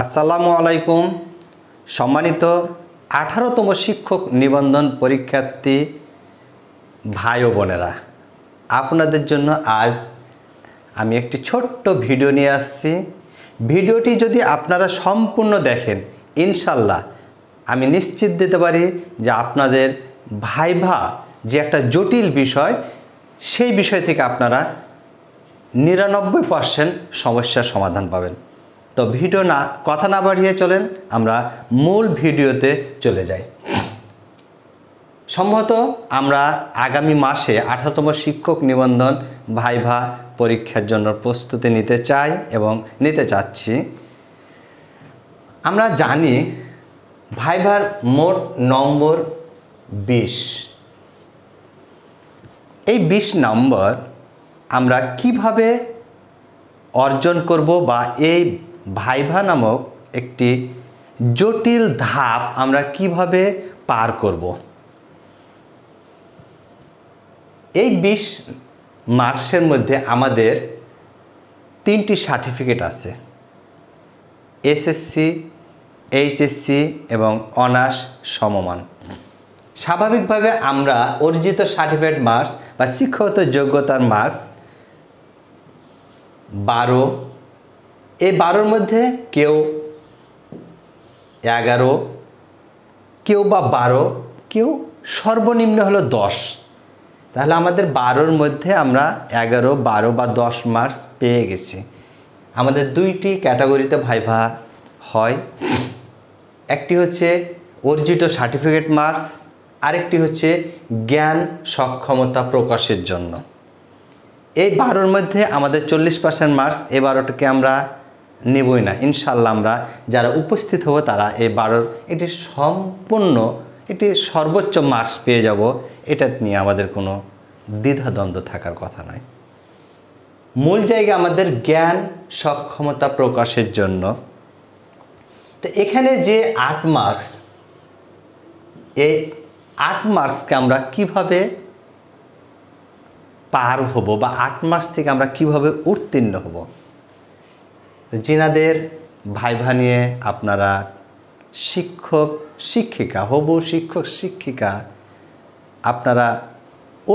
আসসালামু আলাইকুম। সম্মানিত 18তম শিক্ষক নিবন্ধন পরীক্ষার্থী ভাই ও বোনেরা, আপনাদের জন্য আজ আমি একটি ছোট্ট ভিডিও নিয়ে আসছি। ভিডিওটি যদি আপনারা সম্পূর্ণ দেখেন, ইনশাল্লাহ আমি নিশ্চিত দিতে পারি যে আপনাদের ভাইভা যে একটা জটিল বিষয়, সেই বিষয় থেকে আপনারা 99% সমস্যার সমাধান পাবেন। তো কথা না বাড়িয়ে চলেন আমরা মূল ভিডিওতে চলে যাই। সম্ভবত আমরা আগামী মাসে 18তম শিক্ষক নিবন্ধন ভাইভা পরীক্ষার জন্য প্রস্তুতি নিতে চাই এবং নিতে চাচ্ছি। আমরা জানি ভাইভার মোট নম্বর 20। এই 20 নম্বর আমরা কিভাবে অর্জন করব, বা এই ভাইভা নামক একটি জটিল ধাপ আমরা কিভাবে পার করব। এই 20 মার্কসের মধ্যে আমাদের 3টি সার্টিফিকেট আছে, এসএসসি, এইচএসসি এবং অনার্স সমমান। স্বাভাবিকভাবে আমরা অর্জিত সার্টিফিকেট মার্কস বা শিক্ষাগত যোগ্যতার মার্কস 12। এই 12-র মধ্যে কেউ 11, কেউ বা 12, কেউ সর্বনিম্ন হলো 10। তাহলে আমাদের 12-র মধ্যে আমরা 11, 12 বা 10 মার্কস পেয়ে গেছি। আমাদের 2টি ক্যাটাগরিতে ভাইভা হয়, একটি হচ্ছে অর্জিত সার্টিফিকেট মার্কস, আরেকটি হচ্ছে জ্ঞান সক্ষমতা প্রকাশের জন্য। এই 12-র মধ্যে আমাদের 40% মার্কস, এই 12টাকে আমরা নেবই না। ইনশাল্লাহ আমরা যারা উপস্থিত হব তারা এই 12-র এটি সর্বোচ্চ মার্কস পেয়ে যাব। এটা নিয়ে আমাদের কোনো দ্বিধাদ্বন্দ্ব থাকার কথা নয়। মূল জায়গা আমাদের জ্ঞান সক্ষমতা প্রকাশের জন্য। তো এখানে যে 8 মার্কস, এই 8 মার্কসকে আমরা কিভাবে পার হব, বা 8 মার্কস থেকে আমরা কিভাবে উত্তীর্ণ হব। যিনাদের ভাইভা নিয়ে আপনারা শিক্ষক শিক্ষিকা, হবু শিক্ষক শিক্ষিকা, আপনারা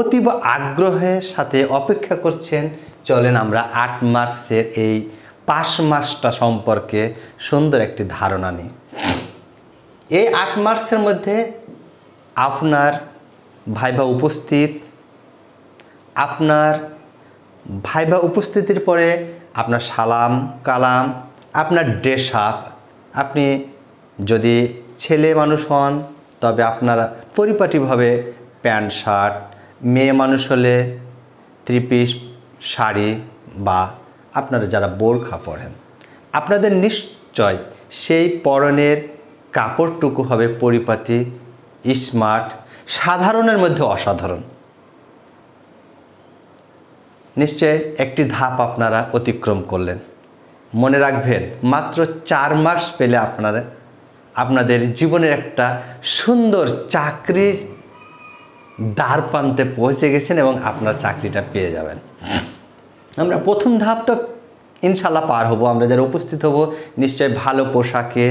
অতীব আগ্রহের সাথে অপেক্ষা করছেন, চলেন আমরা 8 মার্কসের এই পাস মার্কসটা সম্পর্কে সুন্দর একটি ধারণা নিই। এই 8 মার্কসের মধ্যে আপনার ভাইভা উপস্থিত, আপনার ভাইভা উপস্থিতির পরে আপনার সালাম কালাম, আপনার ড্রেস আপ, আপনি যদি ছেলে মানুষ হন তবে আপনারা পরিপাটিভাবে প্যান্ট শার্ট, মেয়ে মানুষ হলে 3 পিস শাড়ি, বা আপনারা যারা বোরখা পরেন, আপনাদের নিশ্চয় সেই পরনের কাপড়টুকু হবে পরিপাটি, স্মার্ট, সাধারণের মধ্যে অসাধারণ। নিশ্চয় একটি ধাপ আপনারা অতিক্রম করলেন। মনে রাখবেন, মাত্র 4 মার্কস পেলে আপনাদের জীবনের একটা সুন্দর চাকরির দ্বার প্রান্তে পৌঁছে গেছেন এবং আপনার চাকরিটা পেয়ে যাবেন। আমরা প্রথম ধাপটা ইনশাল্লাহ পার হব। আমরা যারা উপস্থিত হব নিশ্চয় ভালো পোশাকে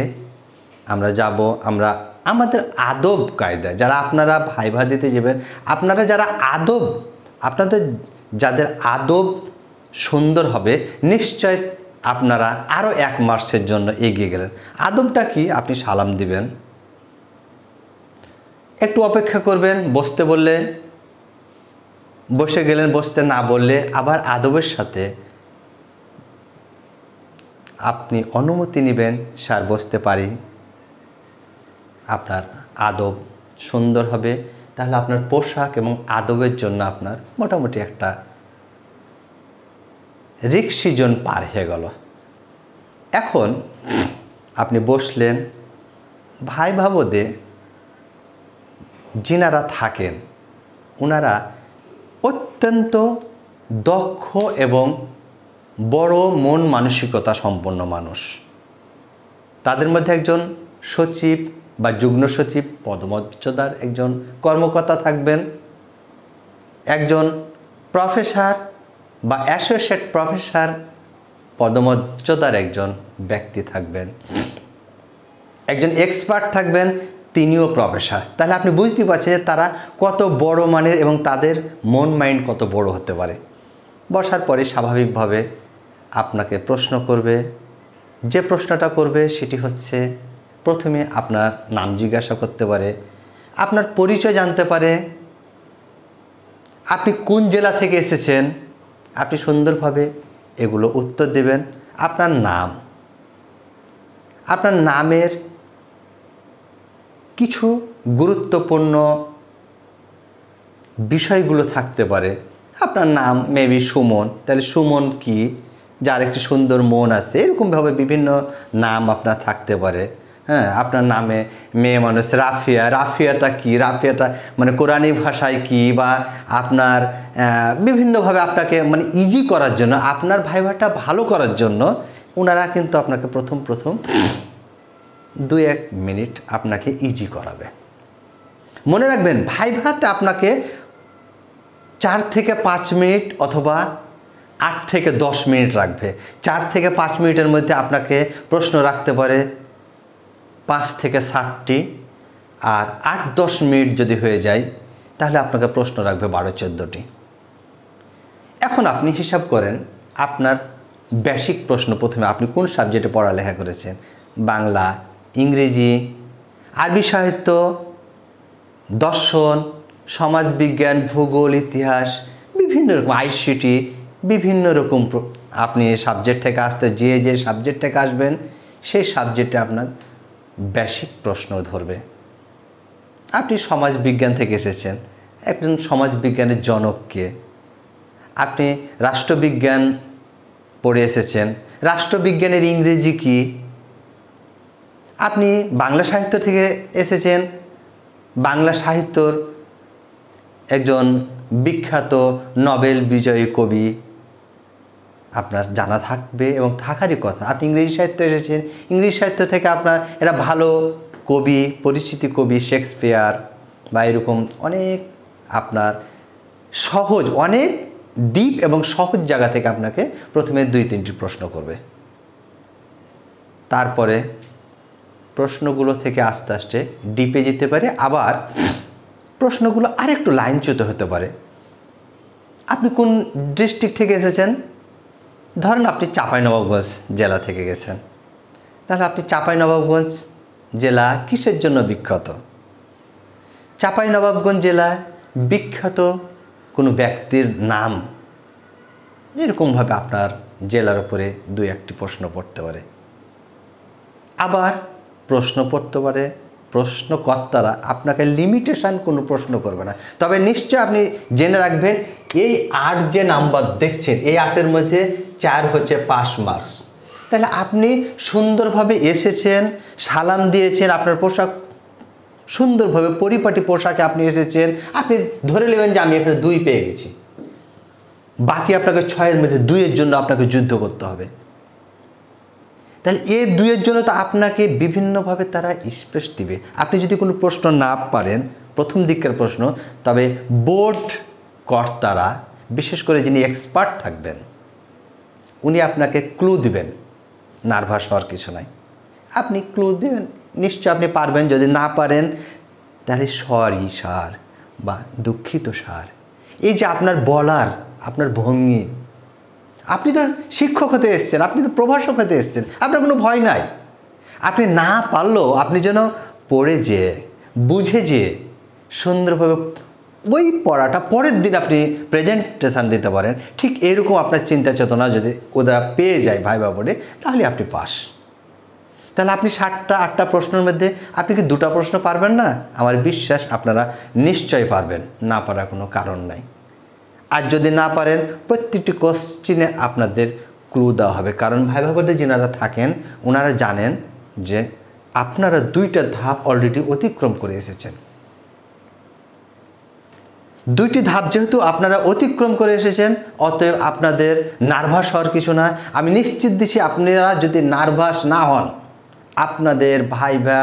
আমরা যাব। আমরা আমাদের আদব কায়দায়, যারা আপনারা ভাইভা দিতে যাবেন, যাদের আদব সুন্দর হবে, নিশ্চয় আপনারা আরও 1 মার্কসের জন্য এগিয়ে গেলেন। আদবটা কি? আপনি সালাম দিবেন, একটু অপেক্ষা করবেন, বসতে বললে বসে গেলেন, বসতে না বললে আবার আদবের সাথে আপনি অনুমতি নেবেন, স্যার বসতে পারি। আপনার আদব সুন্দর হবে, তাহলে আপনার পোশাক এবং আদবের জন্য আপনার মোটামুটি একটা রিক্সিজন পার হয়ে গেল। এখন আপনি বসলেন। ভাইভা বোর্ডে যিনারা থাকেন ওনারা অত্যন্ত দক্ষ এবং বড় মন মানসিকতা সম্পন্ন মানুষ। তাদের মধ্যে একজন সচিব বা যুগ্ম সচিব পদমর্যাদার একজন কর্মকর্তা থাকবেন, একজন প্রফেসর বা অ্যাসোসিয়েট প্রফেসর পদমর্যাদার একজন ব্যক্তি থাকবেন, একজন এক্সপার্ট থাকবেন, তিনিও প্রফেসর। তাহলে আপনি বুঝতে পারছেন যে তারা কত বড় মানের এবং তাদের মন মাইন্ড কত বড় হতে পারে। বসার পরে স্বাভাবিকভাবে আপনাকে প্রশ্ন করবে। যে প্রশ্নটা করবে সেটি হচ্ছে, প্রথমে আপনার নাম জিজ্ঞাসা করতে পারে, আপনার পরিচয় জানতে পারে, আপনি কোন জেলা থেকে এসেছেন। আপনি সুন্দরভাবে এগুলো উত্তর দেবেন। আপনার নাম, আপনার নামের কিছু গুরুত্বপূর্ণ বিষয়গুলো থাকতে পারে। আপনার নাম মেবি সুমন, তাহলে সুমন কি, যার একটি সুন্দর মন আছে, এরকমভাবে বিভিন্ন নাম আপনার থাকতে পারে। হ্যাঁ, আপনার নামে মেয়ে মানুষ রাফিয়া, রাফিয়াটা কি, রাফিয়াটা মানে কোরআনী ভাষায় কি, বা আপনার বিভিন্নভাবে আপনাকে মানে ইজি করার জন্য, আপনার ভাইভাটা ভালো করার জন্য ওনারা কিন্তু আপনাকে প্রথম 2-1 মিনিট আপনাকে ইজি করাবে। মনে রাখবেন, ভাইভাতে আপনাকে 4 থেকে 5 মিনিট অথবা 8 থেকে 10 মিনিট রাখবে। 4 থেকে 5 মিনিটের মধ্যে আপনাকে প্রশ্ন রাখতে পারে 5 থেকে 7টি, আর 8-10 মিনিট যদি হয়ে যায় তাহলে আপনাকে প্রশ্ন রাখবে 12-14টি। এখন আপনি হিসাব করেন, আপনার বেসিক প্রশ্ন প্রথমে আপনি কোন সাবজেক্টে পড়ালেখা করেছেন, বাংলা, ইংরেজি, আরবি সাহিত্য, দর্শন, সমাজবিজ্ঞান, ভূগোল, ইতিহাস, বিভিন্ন রকম আইসিটি, বিভিন্ন রকম আপনি সাবজেক্ট থেকে আসতে, যে সাবজেক্ট থেকে আসবেন সেই সাবজেক্টে আপনার বেসিক প্রশ্ন ধরবে। আপনি সমাজবিজ্ঞান থেকে এসেছেন, একজন সমাজবিজ্ঞানের জনককে। আপনি রাষ্ট্রবিজ্ঞান পড়ে এসেছেন, রাষ্ট্রবিজ্ঞানের ইংরেজি কি। আপনি বাংলা সাহিত্য থেকে এসেছেন, বাংলা সাহিত্যর একজন বিখ্যাত নোবেল বিজয়ী কবি আপনার জানা থাকবে এবং থাকারই কথা। আপনি ইংরেজি সাহিত্য এসেছেন, ইংরেজি সাহিত্য থেকে আপনার এরা ভালো কবি, পরিচিতি কবি শেক্সপিয়ার বা এরকম অনেক আপনার সহজ, অনেক ডিপ এবং সহজ জায়গা থেকে আপনাকে প্রথমে 2-3টি প্রশ্ন করবে। তারপরে প্রশ্নগুলো থেকে আস্তে আস্তে ডিপে যেতে পারে, আবার প্রশ্নগুলো আরেকটু লাইনচ্যুত হতে পারে। আপনি কোন ডিস্ট্রিক্ট থেকে এসেছেন, ধরেন আপনি চাঁপাইনবাবগঞ্জ জেলা থেকে গেছেন, তাহলে আপনি চাঁপাইনবাবগঞ্জ জেলা কিসের জন্য বিখ্যাত? চাঁপাইনবাবগঞ্জ জেলায় বিখ্যাত কোনো ব্যক্তির নাম, এরকমভাবে আপনার জেলার উপরে 2-1টি প্রশ্ন পড়তে পারে। আবার প্রশ্ন পড়তে পারে, প্রশ্নকর্তারা আপনাকে লিমিটেশন কোনো প্রশ্ন করবে না। তবে নিশ্চয় আপনি জেনে রাখবেন, এই 8 যে নাম্বার দেখছেন, এই 8-এর মধ্যে 4 হচ্ছে পাস মার্কস। তাহলে আপনি সুন্দরভাবে এসেছেন, সালাম দিয়েছেন, আপনার পোশাক সুন্দরভাবে পরিপাটি পোশাকে আপনি এসেছেন, আপনি ধরে নেবেন যে আমি এখানে 2 পেয়ে গেছি। বাকি আপনাকে 6-এর মধ্যে 2-এর জন্য আপনাকে যুদ্ধ করতে হবে। তাহলে এই 2-এর জন্য তো আপনাকে বিভিন্নভাবে তারা স্পেস দিবে। আপনি যদি কোনো প্রশ্ন না পারেন, প্রথম দিকের প্রশ্ন, তবে বোর্ড কর্তারা, বিশেষ করে যিনি এক্সপার্ট থাকবেন, উনি আপনাকে ক্লু দিবেন। নার্ভাস হওয়ার কিছু নাই, আপনি ক্লু দেবেন, নিশ্চয় আপনি পারবেন। যদি না পারেন তাহলে সরি স্যার বা দুঃখিত স্যার, এই যে আপনার বলার, আপনার ভঙ্গি, আপনি তো শিক্ষক হতে এসছেন, আপনি তো প্রভাষক হতে এসছেন, আপনার কোনো ভয় নাই। আপনি না পারলেও আপনি যেন পড়ে যেয়ে, বুঝে যেয়ে সুন্দরভাবে ওই পড়াটা পরের দিন আপনি প্রেজেন্টেশন দিতে পারেন। ঠিক এরকম আপনার চিন্তা চেতনা যদি ওরা পেয়ে যায় ভাইবা বোর্ডে, তাহলে আপনি পাস। তাহলে আপনি 7টা-8টা প্রশ্নের মধ্যে আপনি কি 2টা প্রশ্ন পারবেন না? আমার বিশ্বাস আপনারা নিশ্চয়ই পারবেন, না পারার কোনো কারণ নাই। আর যদি না পারেন, প্রত্যেকটি কোশ্চিনে আপনাদের ক্লু দেওয়া হবে, কারণ ভাইবা বোর্ডে যিনারা থাকেন ওনারা জানেন যে আপনারা 2টা ধাপ অলরেডি অতিক্রম করে এসেছেন। 2টি ধাপ যেহেতু আপনারা অতিক্রম করে এসেছেন, অতএব আপনাদের নার্ভাস হওয়ার কিছু না। আমি নিশ্চিত দিচ্ছি, আপনারা যদি নার্ভাস না হন, আপনাদের ভাইভা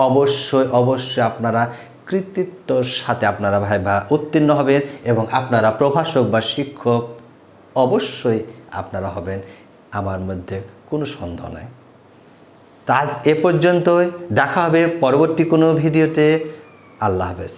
অবশ্যই আপনারা কৃতিত্বর সাথে আপনারা ভাইভা উত্তীর্ণ হবেন এবং আপনারা প্রভাষক বা শিক্ষক অবশ্যই আপনারা হবেন। আমার মধ্যে কোনো সন্দেহ নাই। তা আজ এ পর্যন্তই, দেখা হবে পরবর্তী কোনো ভিডিওতে। আল্লাহ হাফেজ।